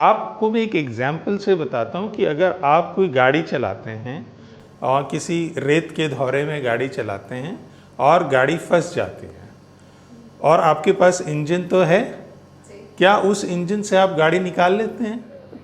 आपको मैं एक एग्जाम्पल से बताता हूँ कि अगर आप कोई गाड़ी चलाते हैं और किसी रेत के धौरे में गाड़ी चलाते हैं और गाड़ी फंस जाती है और आपके पास इंजन तो है, क्या उस इंजन से आप गाड़ी निकाल लेते हैं?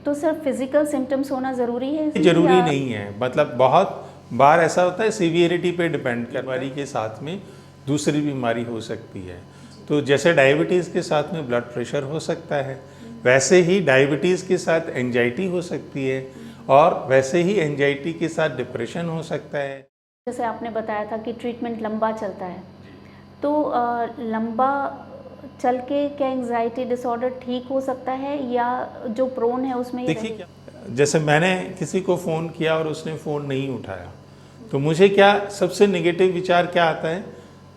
तो सर फिजिकल सिम्टम्स होना ज़रूरी है इसमें जरूरी नहीं है। मतलब बहुत बार ऐसा होता है, सीवियरिटी पे डिपेंड कर, बीमारी के साथ में दूसरी बीमारी हो सकती है। तो जैसे डायबिटीज़ के साथ में ब्लड प्रेशर हो सकता है, वैसे ही डायबिटीज़ के साथ एंजाइटी हो सकती है और वैसे ही एंजाइटी के साथ डिप्रेशन हो सकता है। जैसे आपने बताया था कि ट्रीटमेंट लंबा चलता है, तो लंबा चल के क्या एंजाइटी डिसऑर्डर ठीक हो सकता है या जो प्रोन है उसमें ही देखिए, जैसे मैंने किसी को फ़ोन किया और उसने फ़ोन नहीं उठाया, तो मुझे क्या सबसे नेगेटिव विचार क्या आता है?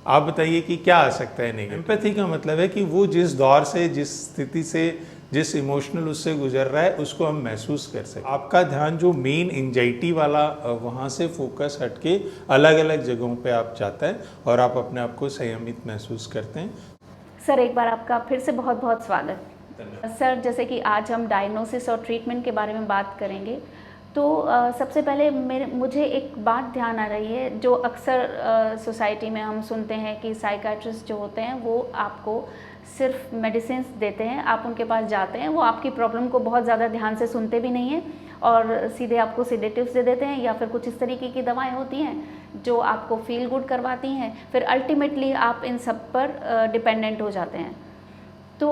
आप बताइए कि क्या आ सकता है नेगेटिव? एम्पैथी का मतलब है कि वो जिस दौर से, जिस स्थिति से, जिस इमोशनल उससे गुजर रहा है, उसको हम महसूस कर सकें। आपका ध्यान जो मेन एंजाइटी वाला वहाँ से फोकस हटके अलग अलग जगहों पे आप जाता है और आप अपने आप को संयमित महसूस करते हैं। सर एक बार आपका फिर से बहुत बहुत स्वागत। सर जैसे कि आज हम डायग्नोसिस और ट्रीटमेंट के बारे में बात करेंगे, तो सबसे पहले मुझे एक बात ध्यान आ रही है, जो अक्सर सोसाइटी में हम सुनते हैं कि साइकाट्रिस्ट जो होते हैं वो आपको सिर्फ मेडिसिन देते हैं, आप उनके पास जाते हैं, वो आपकी प्रॉब्लम को बहुत ज़्यादा ध्यान से सुनते भी नहीं हैं और सीधे आपको सिडेटिव्स दे देते हैं या फिर कुछ इस तरीके की दवाएं होती हैं जो आपको फील गुड करवाती हैं, फिर अल्टीमेटली आप इन सब पर डिपेंडेंट हो जाते हैं। तो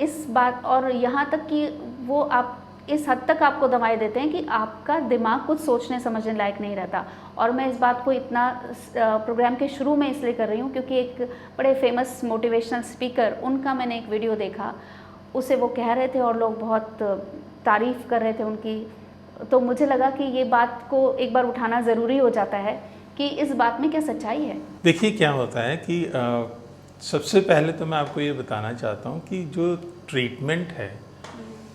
इस बात और यहाँ तक कि वो आप इस हद तक आपको दवाएं देते हैं कि आपका दिमाग कुछ सोचने समझने लायक नहीं रहता। और मैं इस बात को इतना प्रोग्राम के शुरू में इसलिए कर रही हूँ क्योंकि एक बड़े फेमस मोटिवेशनल स्पीकर, उनका मैंने एक वीडियो देखा, उसे वो कह रहे थे और लोग बहुत तारीफ़ कर रहे थे उनकी। तो मुझे लगा कि ये बात को एक बार उठाना ज़रूरी हो जाता है कि इस बात में क्या सच्चाई है। देखिए, क्या होता है कि सबसे पहले तो मैं आपको ये बताना चाहता हूँ कि जो ट्रीटमेंट है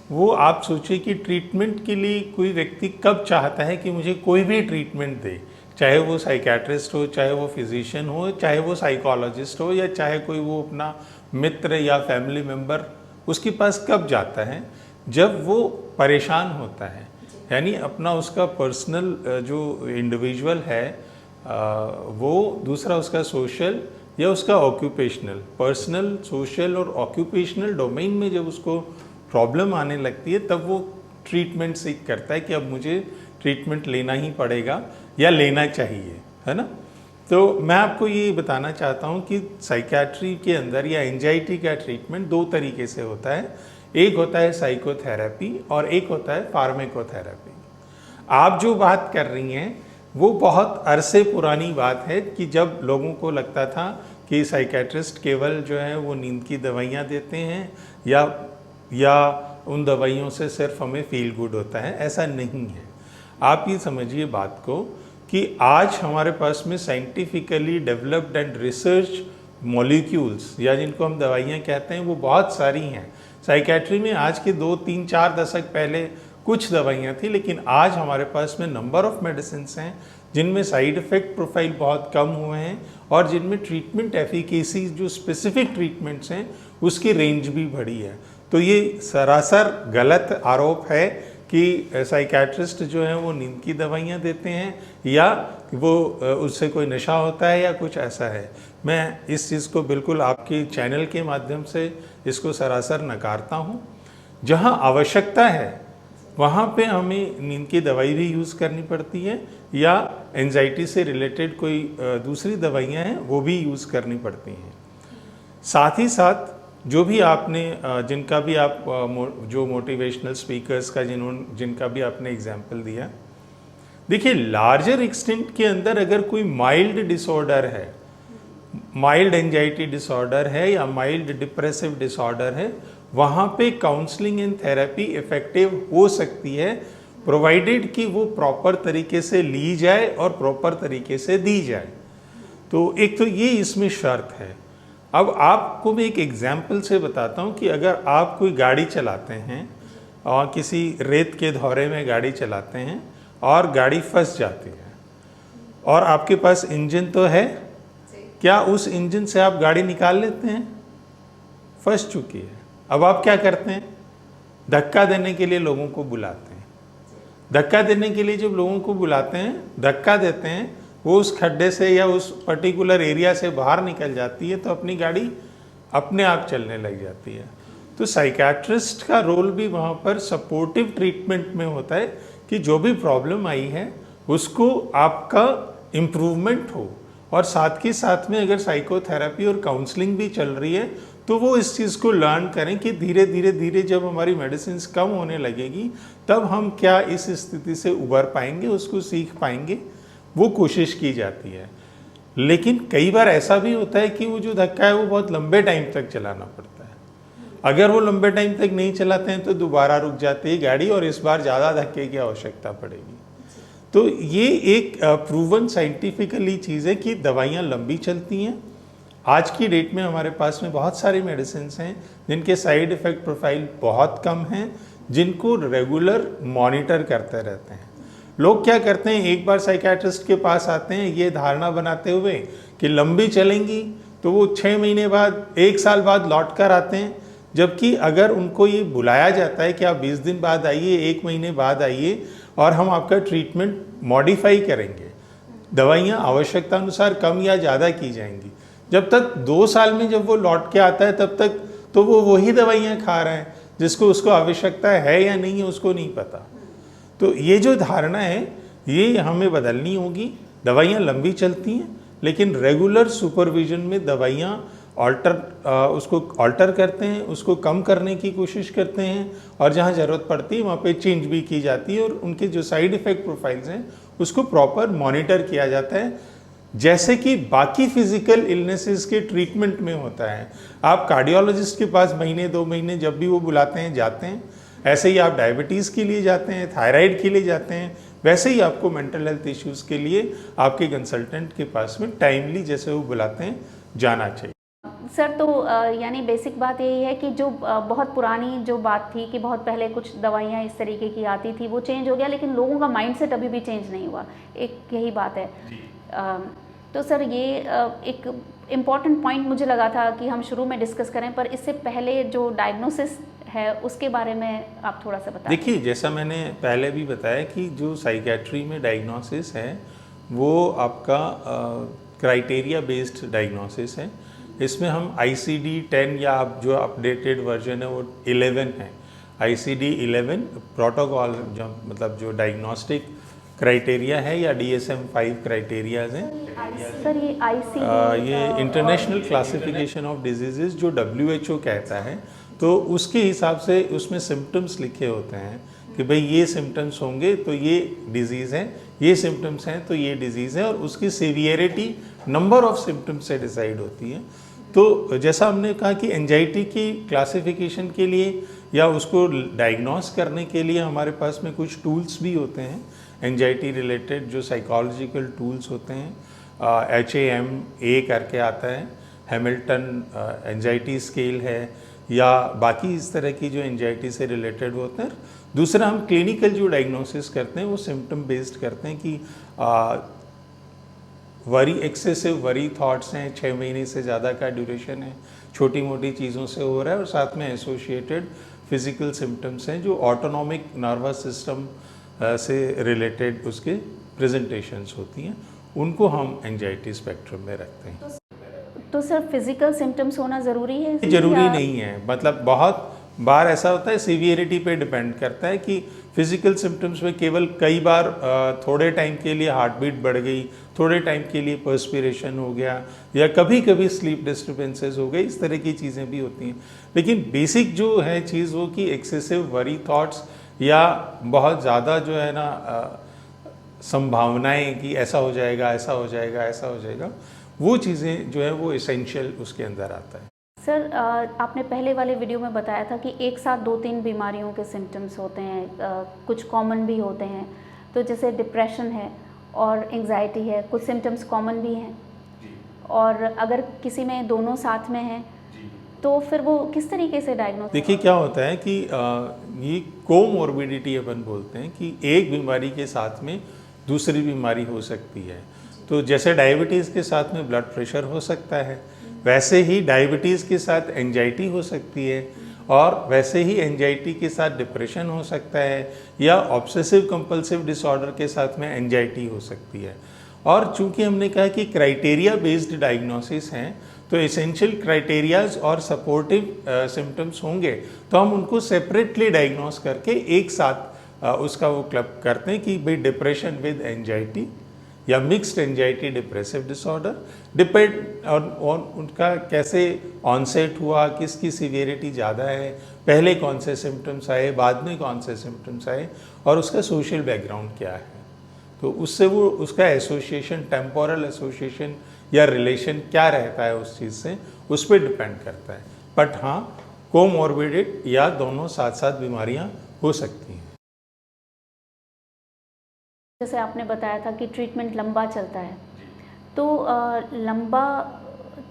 वो, आप सोचिए कि ट्रीटमेंट के लिए कोई व्यक्ति कब चाहता है कि मुझे कोई भी ट्रीटमेंट दे, चाहे वो साइकेट्रिस्ट हो, चाहे वो फिजिशियन हो, चाहे वो साइकोलॉजिस्ट हो, या चाहे कोई वो अपना मित्र या फैमिली मेम्बर, उसके पास कब जाता है? जब वो परेशान होता है, यानी अपना उसका पर्सनल जो इंडिविजुअल है वो, दूसरा उसका सोशल या उसका ऑक्यूपेशनल, पर्सनल, सोशल और ऑक्यूपेशनल डोमेन में जब उसको प्रॉब्लम आने लगती है, तब वो ट्रीटमेंट सीख करता है कि अब मुझे ट्रीटमेंट लेना ही पड़ेगा या लेना चाहिए, है ना। तो मैं आपको ये बताना चाहता हूँ कि साइकियाट्री के अंदर या एंजाइटी का ट्रीटमेंट दो तरीके से होता है। एक होता है साइकोथेरेपी और एक होता है फार्मेकोथेरेपी। आप जो बात कर रही हैं वो बहुत अरसे पुरानी बात है कि जब लोगों को लगता था कि साइकेट्रिस्ट केवल जो है वो नींद की दवाइयाँ देते हैं या उन दवाइयों से सिर्फ हमें फील गुड होता है। ऐसा नहीं है। आप ये समझिए बात को कि आज हमारे पास में scientifically developed and research molecules, या जिनको हम दवाइयाँ कहते हैं, वो बहुत सारी हैं। साइकेट्री में आज के 2-3-4 दशक पहले कुछ दवाइयाँ थी, लेकिन आज हमारे पास में नंबर ऑफ मेडिसिन हैं जिनमें साइड इफ़ेक्ट प्रोफाइल बहुत कम हुए हैं और जिनमें ट्रीटमेंट एफिकेसी, जो स्पेसिफिक ट्रीटमेंट्स हैं, उसकी रेंज भी बढ़ी है। तो ये सरासर गलत आरोप है कि साइकेट्रिस्ट जो हैं वो नींद की दवाइयाँ देते हैं या वो उससे कोई नशा होता है या कुछ ऐसा है। मैं इस चीज़ को बिल्कुल आपके चैनल के माध्यम से इसको सरासर नकारता हूँ। जहाँ आवश्यकता है वहाँ पे हमें नींद की दवाई भी यूज़ करनी पड़ती है या एंजाइटी से रिलेटेड कोई दूसरी दवाइयाँ हैं वो भी यूज़ करनी पड़ती हैं। साथ ही साथ जो भी आपने जिनका भी आप जो मोटिवेशनल स्पीकर्स का जिनका भी आपने एग्जाम्पल दिया, देखिए लार्जर एक्सटेंट के अंदर अगर कोई माइल्ड डिसऑर्डर है, माइल्ड एंजाइटी डिसऑर्डर है या माइल्ड डिप्रेसिव डिसऑर्डर है, वहाँ पे काउंसलिंग एंड थेरेपी इफेक्टिव हो सकती है, प्रोवाइडेड कि वो प्रॉपर तरीके से ली जाए और प्रॉपर तरीके से दी जाए। तो एक तो ये इसमें शर्त है। अब आपको मैं एक एग्जाम्पल से बताता हूँ कि अगर आप कोई गाड़ी चलाते हैं और किसी रेत के धौरे में गाड़ी चलाते हैं और गाड़ी फंस जाती है और आपके पास इंजन तो है, क्या उस इंजन से आप गाड़ी निकाल लेते हैं? फंस चुकी है। अब आप क्या करते हैं? धक्का देने के लिए लोगों को बुलाते हैं। धक्का देने के लिए जब लोगों को बुलाते हैं, धक्का देते हैं, वो उस खड्डे से या उस पर्टिकुलर एरिया से बाहर निकल जाती है तो अपनी गाड़ी अपने आप चलने लग जाती है। तो साइकियाट्रिस्ट का रोल भी वहाँ पर सपोर्टिव ट्रीटमेंट में होता है कि जो भी प्रॉब्लम आई है उसको आपका इम्प्रूवमेंट हो, और साथ के साथ में अगर साइकोथेरेपी और काउंसलिंग भी चल रही है तो वो इस चीज़ को लर्न करें कि धीरे धीरे जब हमारी मेडिसिन कम होने लगेगी तब हम क्या इस स्थिति से उबर पाएंगे, उसको सीख पाएंगे, वो कोशिश की जाती है। लेकिन कई बार ऐसा भी होता है कि वो जो धक्का है वो बहुत लंबे टाइम तक चलाना पड़ता है। अगर वो लंबे टाइम तक नहीं चलाते हैं तो दोबारा रुक जाती है गाड़ी और इस बार ज़्यादा धक्के की आवश्यकता पड़ेगी। तो ये एक प्रूवन साइंटिफिकली चीज़ है कि दवाइयाँ लंबी चलती हैं। आज की डेट में हमारे पास में बहुत सारी मेडिसिन हैं जिनके साइड इफ़ेक्ट प्रोफाइल बहुत कम हैं, जिनको रेगुलर मॉनिटर करते रहते हैं। लोग क्या करते हैं, एक बार साइकियाट्रिस्ट के पास आते हैं ये धारणा बनाते हुए कि लंबी चलेंगी, तो वो 6 महीने बाद 1 साल बाद लौट कर आते हैं। जबकि अगर उनको ये बुलाया जाता है कि आप 20 दिन बाद आइए, 1 महीने बाद आइए और हम आपका ट्रीटमेंट मॉडिफाई करेंगे, दवाइयाँ आवश्यकता अनुसार कम या ज़्यादा की जाएंगी। जब तक 2 साल में जब वो लौट के आता है तब तक तो वो वही दवाइयाँ खा रहा है जिसको उसको आवश्यकता है या नहीं है उसको नहीं पता। तो ये जो धारणा है ये हमें बदलनी होगी। दवाइयाँ लंबी चलती हैं लेकिन रेगुलर सुपरविजन में दवाइयाँ उसको ऑल्टर करते हैं, उसको कम करने की कोशिश करते हैं, और जहाँ ज़रूरत पड़ती है वहाँ पे चेंज भी की जाती है और उनके जो साइड इफ़ेक्ट प्रोफाइल्स हैं उसको प्रॉपर मॉनिटर किया जाता है, जैसे कि बाकी फिजिकल इलनेसेस के ट्रीटमेंट में होता है। आप कार्डियोलॉजिस्ट के पास महीने 2 महीने जब भी वो बुलाते हैं जाते हैं, ऐसे ही आप डायबिटीज़ के लिए जाते हैं, थायराइड के लिए जाते हैं, वैसे ही आपको मेंटल हेल्थ इश्यूज़ के लिए आपके कंसल्टेंट के पास में टाइमली जैसे वो बुलाते हैं जाना चाहिए। सर, तो यानी बेसिक बात यही है कि जो बहुत पुरानी जो बात थी कि बहुत पहले कुछ दवाइयाँ इस तरीके की आती थी वो चेंज हो गया, लेकिन लोगों का माइंडसेट अभी भी चेंज नहीं हुआ, एक यही बात है। तो सर ये एक इम्पॉर्टेंट पॉइंट मुझे लगा था कि हम शुरू में डिस्कस करें, पर इससे पहले जो डायग्नोसिस है उसके बारे में आप थोड़ा सा बताएं। देखिए, जैसा मैंने पहले भी बताया कि जो साइकियाट्री में डायग्नोसिस है वो आपका क्राइटेरिया बेस्ड डायग्नोसिस है। इसमें हम ICD-10 या आप जो अपडेटेड वर्जन है वो 11 है, ICD-11 प्रोटोकॉल, जो मतलब जो डायग्नोस्टिक क्राइटेरिया है, या DSM-5 क्राइटेरियाज हैं। सर ये इंटरनेशनल क्लासिफिकेशन ऑफ डिजीजेज जो WHO कहता है, तो उसके हिसाब से उसमें सिम्टम्स लिखे होते हैं कि भाई ये सिम्टम्स होंगे तो ये डिजीज़ है, ये सिम्टम्स हैं तो ये डिजीज़ है, और उसकी सीवियरिटी नंबर ऑफ सिम्टम्स से डिसाइड होती है। तो जैसा हमने कहा कि एंजाइटी की क्लासिफिकेशन के लिए या उसको डायग्नोस करने के लिए हमारे पास में कुछ टूल्स भी होते हैं, एंजाइटी रिलेटेड जो साइकोलॉजिकल टूल्स होते हैं। HAM-A करके आता है, हैमिल्टन एंजाइटी स्केल है, या बाकी इस तरह की जो एंजाइटी से रिलेटेड होते हैं। दूसरा, हम क्लिनिकल जो डायग्नोसिस करते हैं वो सिम्टम बेस्ड करते हैं कि वरी, एक्सेसिव वरी थॉट्स हैं, 6 महीने से ज़्यादा का ड्यूरेशन है, छोटी मोटी चीज़ों से हो रहा है, और साथ में एसोसिएटेड फिजिकल सिम्टम्स हैं जो ऑटोनॉमिक नर्वस सिस्टम से रिलेटेड उसके प्रेजेंटेशंस होती हैं, उनको हम एंजाइटी स्पेक्ट्रम में रखते हैं। तो सर फिजिकल सिम्टम्स होना ज़रूरी है? ज़रूरी नहीं है, मतलब बहुत बार ऐसा होता है, सीवियरिटी पे डिपेंड करता है कि फिजिकल सिम्टम्स में केवल कई बार थोड़े टाइम के लिए हार्ट बीट बढ़ गई, थोड़े टाइम के लिए पर्स्पिरेशन हो गया, या कभी कभी स्लीप डिस्टर्बेंसेस हो गए, इस तरह की चीज़ें भी होती हैं। लेकिन बेसिक जो है चीज़ वो कि एक्सेसिव वरी थॉट्स या बहुत ज़्यादा जो है ना संभावनाएं कि ऐसा हो जाएगा, ऐसा हो जाएगा, ऐसा हो जाएगा, वो चीज़ें जो है वो एसेंशियल उसके अंदर आता है। सर आपने पहले वाले वीडियो में बताया था कि एक साथ 2-3 बीमारियों के सिम्टम्स होते हैं, कुछ कॉमन भी होते हैं, तो जैसे डिप्रेशन है और एंग्जाइटी है, कुछ सिम्टम्स कॉमन भी हैं, और अगर किसी में दोनों साथ में हैं तो फिर वो किस तरीके से डायग्नोस? देखिए, क्या होता है कि ये कोमोर्बिडिटी अपन बोलते हैं कि एक बीमारी के साथ में दूसरी बीमारी हो सकती है। तो जैसे डायबिटीज़ के साथ में ब्लड प्रेशर हो सकता है, वैसे ही डायबिटीज़ के साथ एंजाइटी हो सकती है, और वैसे ही एंजाइटी के साथ डिप्रेशन हो सकता है या ऑब्सेसिव कंपल्सिव डिसऑर्डर के साथ में एंजाइटी हो सकती है। और चूंकि हमने कहा कि क्राइटेरिया बेस्ड डायग्नोसिस हैं तो एसेंशियल क्राइटेरियाज और सपोर्टिव सिम्टम्स होंगे तो हम उनको सेपरेटली डायग्नोस करके एक साथ उसका वो क्लब करते हैं कि भाई डिप्रेशन विद एंजाइटी या mixed anxiety depressive disorder, depend on उनका कैसे ऑनसेट हुआ, किसकी सीवियरिटी ज़्यादा है, पहले कौन से सिम्टम्स आए, बाद में कौन से सिम्टम्स आए और उसका सोशल बैकग्राउंड क्या है। तो उससे वो उसका एसोसिएशन, टेम्पोरल एसोसिएशन या रिलेशन क्या रहता है उस चीज़ से, उस पर डिपेंड करता है। बट हाँ, कोमॉर्बिडिट या दोनों साथ साथ बीमारियाँ हो सकती हैं। जैसे आपने बताया था कि ट्रीटमेंट लंबा चलता है, तो लंबा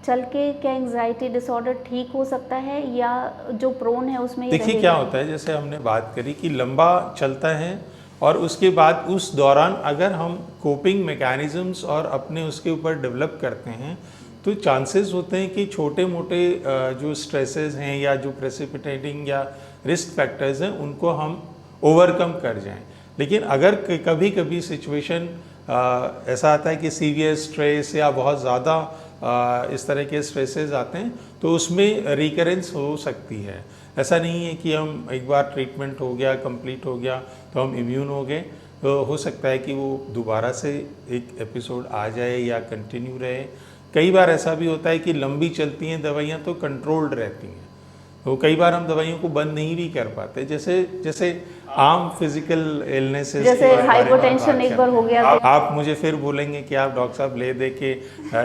चल के क्या एंजाइटी डिसऑर्डर ठीक हो सकता है या जो प्रोन है उसमें ही देखिए क्या होता है, जैसे हमने बात करी कि लंबा चलता है और उसके बाद उस दौरान अगर हम कोपिंग मैकेनिज्म्स और अपने उसके ऊपर डेवलप करते हैं तो चांसेस होते हैं कि छोटे मोटे जो स्ट्रेसेस हैं या जो प्रेसिपिटेटिंग या रिस्क फैक्टर्स हैं उनको हम ओवरकम कर जाएं। लेकिन अगर कभी कभी सिचुएशन ऐसा आता है कि सीवियर स्ट्रेस या बहुत ज़्यादा इस तरह के स्ट्रेसेस आते हैं तो उसमें रिकरेंस हो सकती है। ऐसा नहीं है कि हम एक बार ट्रीटमेंट हो गया, कंप्लीट हो गया तो हम इम्यून हो गए, तो हो सकता है कि वो दोबारा से एक एपिसोड आ जाए या कंटिन्यू रहे। कई बार ऐसा भी होता है कि लंबी चलती हैं दवाइयाँ तो कंट्रोल्ड रहती हैं, तो कई बार हम दवाइयों को बंद नहीं भी कर पाते। जैसे आम फिजिकल इलनेसेस, जैसे हाइपोटेंशन एक बार हो गया तो आप मुझे फिर बोलेंगे कि आप डॉक्टर साहब ले दे के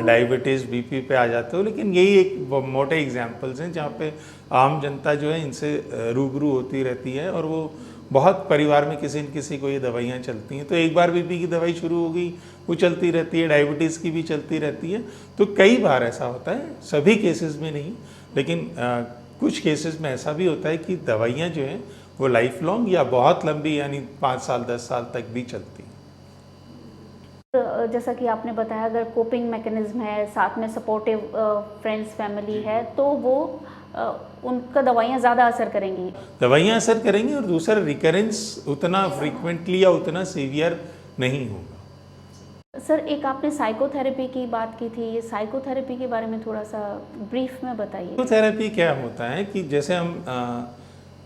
डायबिटीज़ बीपी पे आ जाते हो, लेकिन यही एक मोटे एग्जांपल्स हैं जहाँ पे आम जनता जो है इनसे रूबरू होती रहती है और वो बहुत परिवार में किसी न किसी को ये दवाइयाँ चलती हैं। तो एक बार बीपी की दवाई शुरू हो गई वो चलती रहती है, डायबिटीज़ की भी चलती रहती है। तो कई बार ऐसा होता है, सभी केसेस में नहीं, लेकिन कुछ केसेस में ऐसा भी होता है कि दवाइयाँ जो हैं वो लाइफ लॉन्ग या बहुत लंबी यानी 5 साल 10 साल तक भी चलती हैं। तो जैसा कि आपने बताया अगर कोपिंग मैकेनिज्म है, साथ में सपोर्टिव फ्रेंड्स फैमिली है, तो वो उनका दवाइयाँ ज़्यादा असर करेंगी। दवाइयाँ असर करेंगी और दूसरा रिकरेंस उतना फ्रीक्वेंटली या उतना सीवियर नहीं होगा। सर, एक आपने साइकोथेरेपी की बात की थी, ये साइकोथेरेपी के बारे में थोड़ा सा ब्रीफ में बताइए। साइकोथेरेपी क्या होता है कि जैसे हम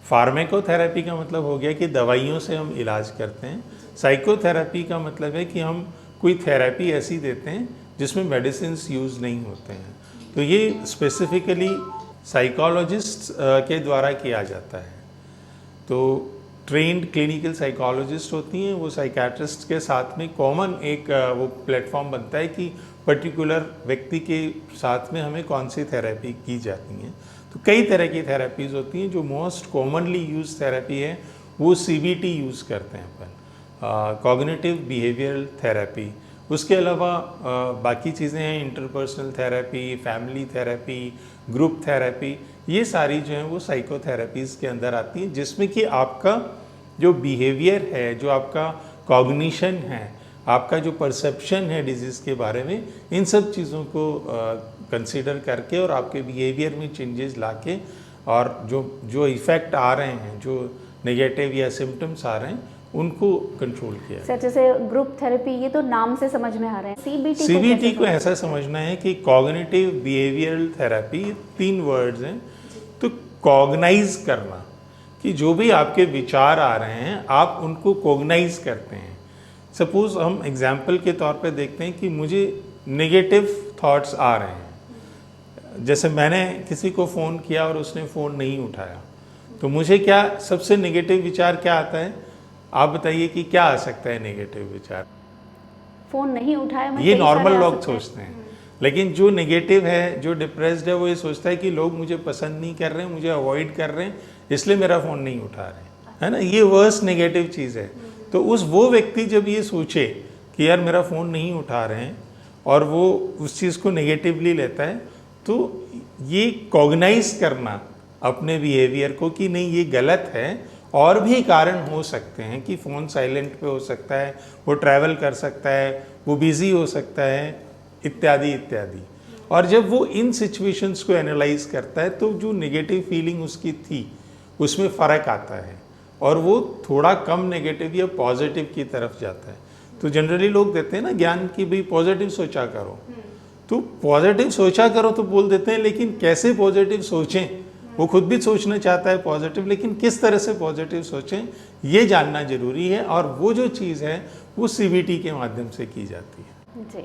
फार्मेकोथेरेपी का मतलब हो गया कि दवाइयों से हम इलाज करते हैं, साइकोथेरेपी का मतलब है कि हम कोई थेरेपी ऐसी देते हैं जिसमें मेडिसिन्स यूज़ नहीं होते हैं। तो ये स्पेसिफिकली साइकोलॉजिस्ट के द्वारा किया जाता है। तो ट्रेंड क्लिनिकल साइकोलॉजिस्ट होती हैं, वो साइकेट्रिस्ट के साथ में कॉमन एक वो प्लेटफॉर्म बनता है कि पर्टिकुलर व्यक्ति के साथ में हमें कौन सी थेरेपी की जाती हैं। तो कई तरह की थेरेपीज़ होती हैं, जो मोस्ट कॉमनली यूज थेरेपी है वो CBT यूज़ करते हैं अपन, कॉग्निटिव बिहेवियरल थेरेपी। उसके अलावा बाकी चीज़ें हैं, interpersonal therapy, family therapy, group therapy, ये सारी जो हैं वो साइकोथेरेपीज़ के अंदर आती हैं, जिसमें कि आपका जो बिहेवियर है, जो आपका कॉग्निशन है, आपका जो परसेप्शन है डिजीज़ के बारे में, इन सब चीज़ों को कंसीडर करके और आपके बिहेवियर में चेंजेस लाके और जो इफ़ेक्ट आ रहे हैं, जो नेगेटिव या सिम्टम्स आ रहे हैं, उनको कंट्रोल किया। सर, जैसे ग्रुप थेरेपी, ये तो नाम से समझ में आ रहे हैं। CBT को ऐसा समझना है कि कॉग्निटिव बिहेवियरल थेरेपी, 3 वर्ड्स हैं। तो कॉग्नाइज करना कि जो भी आपके विचार आ रहे हैं आप उनको कॉग्नाइज करते हैं। सपोज हम एग्जाम्पल के तौर पे देखते हैं कि मुझे नेगेटिव थॉट्स आ रहे हैं, जैसे मैंने किसी को फ़ोन किया और उसने फ़ोन नहीं उठाया, तो मुझे क्या सबसे नेगेटिव विचार क्या आता है? आप बताइए कि क्या आ सकता है नेगेटिव विचार? फ़ोन नहीं उठाया, ये नॉर्मल लोग सोचते हैं। लेकिन जो नेगेटिव है, जो डिप्रेस्ड है, वो ये सोचता है कि लोग मुझे पसंद नहीं कर रहे हैं, मुझे अवॉइड कर रहे हैं, इसलिए मेरा फ़ोन नहीं उठा रहे हैं, है ना। ये वर्स्ट नेगेटिव चीज़ है। तो वो व्यक्ति जब ये सोचे कि यार मेरा फ़ोन नहीं उठा रहे हैं और वो उस चीज़ को नेगेटिवली लेता है, तो ये कॉग्नाइज करना अपने बिहेवियर को कि नहीं ये गलत है, और भी कारण हो सकते हैं कि फ़ोन साइलेंट पे हो सकता है, वो ट्रैवल कर सकता है, वो बिज़ी हो सकता है, इत्यादि इत्यादि। और जब वो इन सिचुएशंस को एनालाइज करता है तो जो नेगेटिव फीलिंग उसकी थी उसमें फ़र्क आता है और वो थोड़ा कम नेगेटिव या पॉजिटिव की तरफ जाता है। तो जनरली लोग देते हैं ना ज्ञान की भाई पॉजिटिव सोचा करो, तो पॉजिटिव सोचा करो तो बोल देते हैं, लेकिन कैसे पॉजिटिव सोचें, वो खुद भी सोचना चाहता है पॉजिटिव, लेकिन किस तरह से पॉजिटिव सोचें ये जानना जरूरी है। और वो जो चीज़ है वो CBT के माध्यम से की जाती है। जी,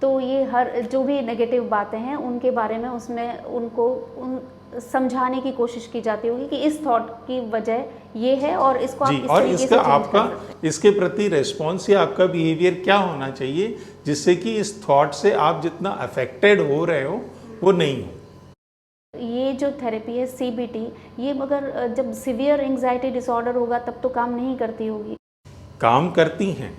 तो ये हर जो भी नेगेटिव बातें हैं उनके बारे में उसमें उनको समझाने की कोशिश की जाती होगी कि इस थॉट की वजह ये है और इसको आप जी, इस और तरीके इसका से चेंज आपका कर सकते हैं। इसके प्रति रेस्पॉन्स या आपका बिहेवियर क्या होना चाहिए जिससे कि इस थॉट से आप जितना अफेक्टेड हो रहे हो वो नहीं हो। ये जो थेरेपी है CBT, ये मगर जब सीवियर एंग्जाइटी डिसऑर्डर होगा तब तो काम नहीं करती होगी। काम करती हैं,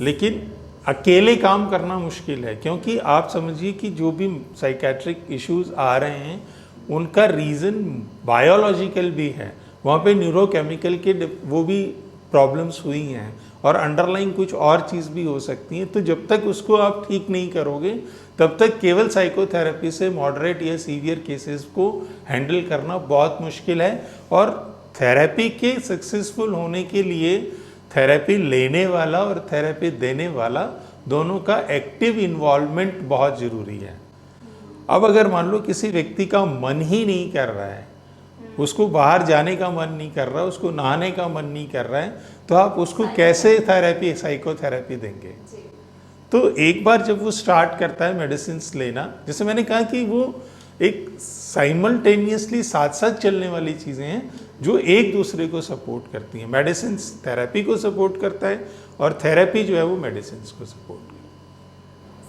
लेकिन अकेले काम करना मुश्किल है, क्योंकि आप समझिए कि जो भी साइकेट्रिक इश्यूज आ रहे हैं उनका रीज़न बायोलॉजिकल भी है, वहाँ पे न्यूरोकेमिकल के वो भी प्रॉब्लम्स हुई हैं और अंडरलाइन कुछ और चीज़ भी हो सकती है। तो जब तक उसको आप ठीक नहीं करोगे तब तक केवल साइकोथेरेपी से मॉडरेट या सीवियर केसेस को हैंडल करना बहुत मुश्किल है। और थेरेपी के सक्सेसफुल होने के लिए थेरेपी लेने वाला और थेरेपी देने वाला दोनों का एक्टिव इन्वॉल्वमेंट बहुत ज़रूरी है। अब अगर मान लो किसी व्यक्ति का मन ही नहीं कर रहा है, उसको बाहर जाने का मन नहीं कर रहा है, उसको नहाने का मन नहीं कर रहा है, तो आप उसको कैसे थेरेपी साइकोथेरेपी देंगे? तो एक बार जब वो स्टार्ट करता है मेडिसिन लेना, जैसे मैंने कहा कि वो एक साइमल्टेनियसली साथ साथ चलने वाली चीज़ें हैं जो एक दूसरे को सपोर्ट करती हैं। मेडिसिन थेरेपी को सपोर्ट करता है और थेरेपी जो है वो मेडिसिन को सपोर्ट करती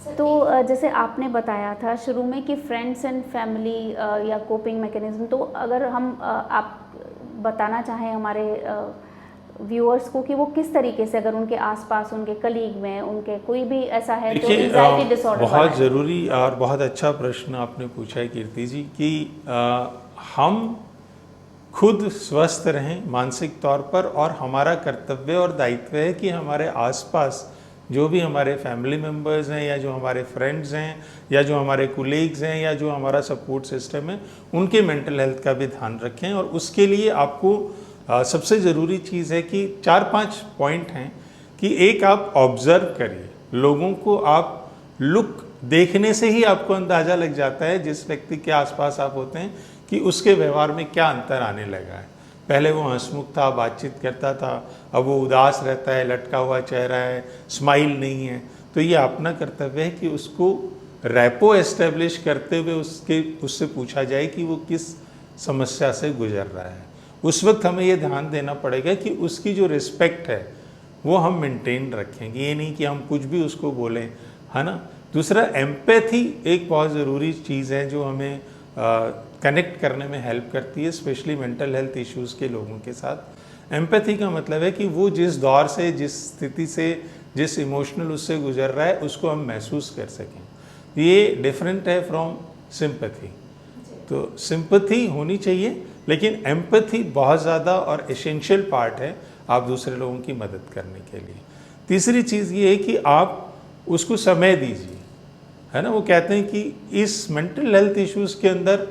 है। तो जैसे आपने बताया था शुरू में कि फ्रेंड्स एंड फैमिली या कोपिंग मैकेनिज्म, तो अगर हम आप बताना चाहें हमारे व्यूअर्स को कि वो किस तरीके से, अगर उनके आसपास उनके कलीग में उनके कोई भी ऐसा है जो एंजाइटी डिसऑर्डर वाला है। बहुत ज़रूरी और बहुत अच्छा प्रश्न आपने पूछा है कीर्ति जी कि हम खुद स्वस्थ रहें मानसिक तौर पर, और हमारा कर्तव्य और दायित्व है कि हमारे आसपास जो भी हमारे फैमिली मेम्बर्स हैं या जो हमारे फ्रेंड्स हैं या जो हमारे कोलीग्स हैं या जो हमारा सपोर्ट सिस्टम है उनके मेंटल हेल्थ का भी ध्यान रखें। और उसके लिए आपको सबसे ज़रूरी चीज़ है कि 4-5 पॉइंट हैं कि एक, आप ऑब्ज़र्व करिए लोगों को। आप लुक देखने से ही आपको अंदाज़ा लग जाता है जिस व्यक्ति के आसपास आप होते हैं कि उसके व्यवहार में क्या अंतर आने लगा है। पहले वो हंसमुख था, बातचीत करता था, अब वो उदास रहता है, लटका हुआ चेहरा है, स्माइल नहीं है। तो ये अपना कर्तव्य है कि उसको रैपो एस्टेब्लिश करते हुए उससे पूछा जाए कि वो किस समस्या से गुजर रहा है। उस वक्त हमें ये ध्यान देना पड़ेगा कि उसकी जो रिस्पेक्ट है वो हम मेंटेन रखेंगे, ये नहीं कि हम कुछ भी उसको बोलें, है ना। दूसरा, एम्पैथी एक बहुत ज़रूरी चीज़ है जो हमें कनेक्ट करने में हेल्प करती है, स्पेशली मेंटल हेल्थ इश्यूज़ के लोगों के साथ। एम्पैथी का मतलब है कि वो जिस दौर से, जिस स्थिति से, जिस इमोशनल उससे गुजर रहा है उसको हम महसूस कर सकें। ये डिफरेंट है फ्रॉम सिंपैथी। तो सिंपैथी होनी चाहिए, लेकिन एम्पैथी बहुत ज़्यादा और एसेंशियल पार्ट है आप दूसरे लोगों की मदद करने के लिए। तीसरी चीज़ ये है कि आप उसको समय दीजिए, है ना। वो कहते हैं कि इस मेंटल हेल्थ इश्यूज़ के अंदर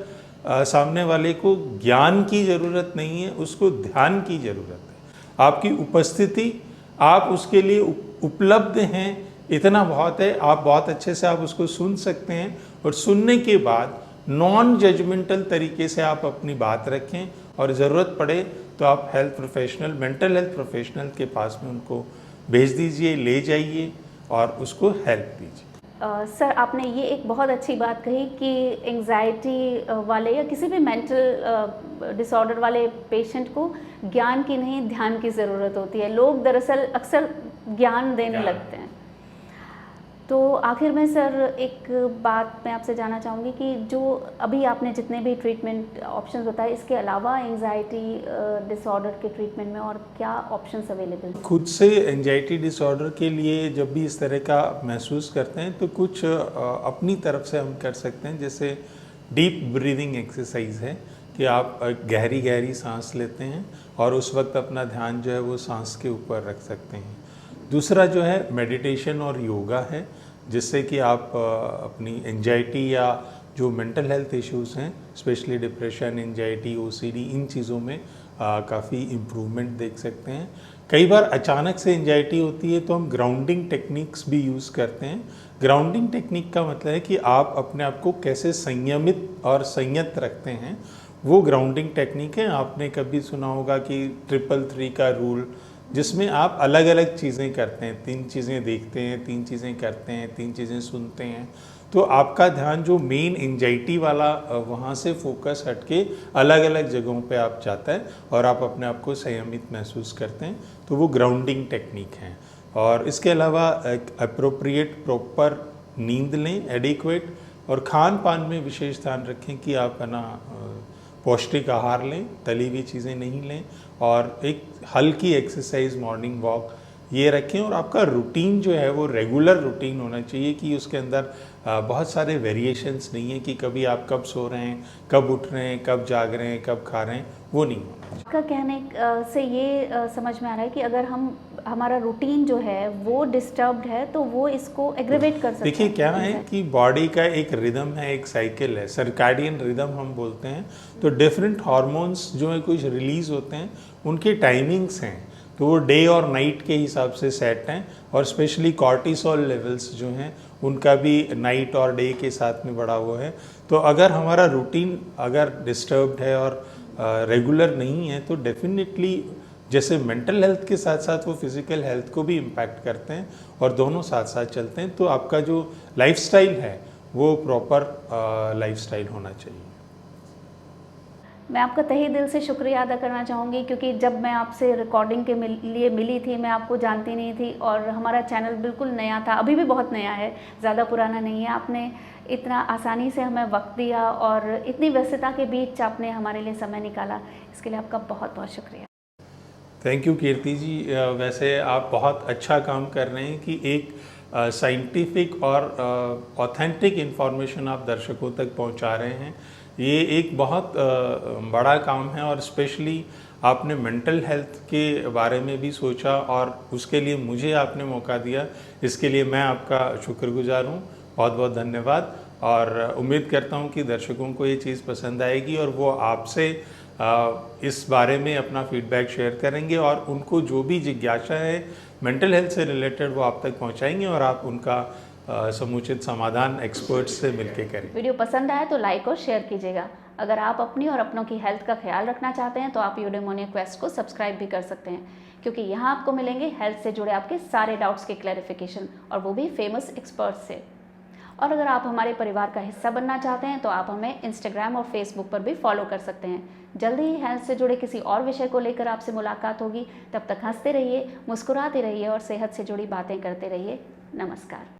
सामने वाले को ज्ञान की ज़रूरत नहीं है, उसको ध्यान की ज़रूरत है। आपकी उपस्थिति, आप उसके लिए उपलब्ध हैं, इतना बहुत है। आप बहुत अच्छे से आप उसको सुन सकते हैं और सुनने के बाद नॉन जजमेंटल तरीके से आप अपनी बात रखें और ज़रूरत पड़े तो आप health professional, mental health professional के पास में उनको भेज दीजिए, ले जाइए और उसको हेल्प दीजिए। सर, आपने ये एक बहुत अच्छी बात कही कि एंग्जाइटी वाले या किसी भी मेंटल डिसऑर्डर वाले पेशेंट को ज्ञान की नहीं, ध्यान की ज़रूरत होती है। लोग दरअसल अक्सर ज्ञान देने लगते हैं। तो आखिर में सर एक बात मैं आपसे जानना चाहूँगी कि जो अभी आपने जितने भी ट्रीटमेंट ऑप्शंस बताए, इसके अलावा एंग्जाइटी डिसऑर्डर के ट्रीटमेंट में और क्या ऑप्शंस अवेलेबल हैं? खुद से एंजाइटी डिसऑर्डर के लिए जब भी इस तरह का महसूस करते हैं तो कुछ अपनी तरफ से हम कर सकते हैं। जैसे डीप ब्रीदिंग एक्सरसाइज है कि आप गहरी गहरी सांस लेते हैं और उस वक्त अपना ध्यान जो है वो सांस के ऊपर रख सकते हैं। दूसरा जो है मेडिटेशन और योगा है, जिससे कि आप अपनी एंजाइटी या जो मेंटल हेल्थ इश्यूज़ हैं, स्पेशली डिप्रेशन, एंजाइटी, ओसीडी, इन चीज़ों में काफ़ी इम्प्रूवमेंट देख सकते हैं। कई बार अचानक से एंजाइटी होती है तो हम ग्राउंडिंग टेक्निक्स भी यूज़ करते हैं। ग्राउंडिंग टेक्निक का मतलब है कि आप अपने आप को कैसे संयमित और संयत रखते हैं, वो ग्राउंडिंग टेक्निक है। आपने कभी सुना होगा कि 333 का रूल, जिसमें आप अलग अलग चीज़ें करते हैं, 3 चीज़ें देखते हैं, 3 चीज़ें करते हैं, 3 चीज़ें सुनते हैं, तो आपका ध्यान जो मेन एंजाइटी वाला वहाँ से फोकस हटके अलग अलग जगहों पे आप जाता है और आप अपने आप को संयमित महसूस करते हैं, तो वो ग्राउंडिंग टेक्निक है। और इसके अलावा एक अप्रोप्रिएट प्रॉपर नींद लें, एडिक्वेट, और खान पान में विशेष ध्यान रखें कि आप है ना पौष्टिक आहार लें, तली हुई चीज़ें नहीं लें, और एक हल्की एक्सरसाइज, मॉर्निंग वॉक ये रखें। और आपका रूटीन जो है वो रेगुलर रूटीन होना चाहिए कि उसके अंदर बहुत सारे वेरिएशंस नहीं है कि कभी आप कब सो रहे हैं, कब उठ रहे हैं, कब जाग रहे हैं, कब खा रहे हैं, वो नहीं होना चाहिए। आपका कहने से ये समझ में आ रहा है कि अगर हमारा रूटीन जो है वो डिस्टर्ब्ड है तो वो इसको एग्रेवेट कर सकता है। देखिए क्या है कि बॉडी का एक रिदम है, एक साइकिल है, सर्काडियन रिदम हम बोलते हैं। तो डिफरेंट हार्मोन्स जो है कुछ रिलीज होते हैं, उनके टाइमिंग्स हैं, तो वो डे और नाइट के हिसाब से सेट हैं। और स्पेशली कॉर्टिसोल लेवल्स जो हैं उनका भी नाइट और डे के साथ में बढ़ा हुआ है। तो अगर हमारा रूटीन अगर डिस्टर्ब्ड है और रेगुलर नहीं है तो डेफिनेटली जैसे मेंटल हेल्थ के साथ साथ वो फिज़िकल हेल्थ को भी इम्पैक्ट करते हैं और दोनों साथ साथ चलते हैं। तो आपका जो लाइफस्टाइल है वो प्रॉपर लाइफस्टाइल होना चाहिए। मैं आपका तहे दिल से शुक्रिया अदा करना चाहूँगी, क्योंकि जब मैं आपसे रिकॉर्डिंग के लिए मिली थी, मैं आपको जानती नहीं थी और हमारा चैनल बिल्कुल नया था, अभी भी बहुत नया है, ज़्यादा पुराना नहीं है। आपने इतना आसानी से हमें वक्त दिया और इतनी व्यस्तता के बीच आपने हमारे लिए समय निकाला, इसके लिए आपका बहुत बहुत शुक्रिया। थैंक यू कीर्ति जी। वैसे आप बहुत अच्छा काम कर रहे हैं कि एक साइंटिफिक और ऑथेंटिक इन्फॉर्मेशन आप दर्शकों तक पहुंचा रहे हैं। ये एक बहुत बड़ा काम है और स्पेशली आपने मेंटल हेल्थ के बारे में भी सोचा और उसके लिए मुझे आपने मौका दिया, इसके लिए मैं आपका शुक्रगुजार हूँ। बहुत बहुत धन्यवाद। और उम्मीद करता हूँ कि दर्शकों को ये चीज़ पसंद आएगी और वो आपसे इस बारे में अपना फीडबैक शेयर करेंगे और उनको जो भी जिज्ञासा है मेंटल हेल्थ से रिलेटेड वो आप तक पहुँचाएंगे और आप उनका समुचित समाधान एक्सपर्ट्स से मिलकर करें। वीडियो पसंद आए तो लाइक और शेयर कीजिएगा। अगर आप अपनी और अपनों की हेल्थ का ख्याल रखना चाहते हैं तो आप यूडेमोनी क्वेस्ट को सब्सक्राइब भी कर सकते हैं, क्योंकि यहाँ आपको मिलेंगे हेल्थ से जुड़े आपके सारे डाउट्स के क्लैरिफिकेशन, और वो भी फेमस एक्सपर्ट्स से। और अगर आप हमारे परिवार का हिस्सा बनना चाहते हैं तो आप हमें इंस्टाग्राम और फेसबुक पर भी फॉलो कर सकते हैं। जल्दी ही हेल्थ से जुड़े किसी और विषय को लेकर आपसे मुलाकात होगी। तब तक हंसते रहिए, मुस्कुराते रहिए और सेहत से जुड़ी बातें करते रहिए। नमस्कार।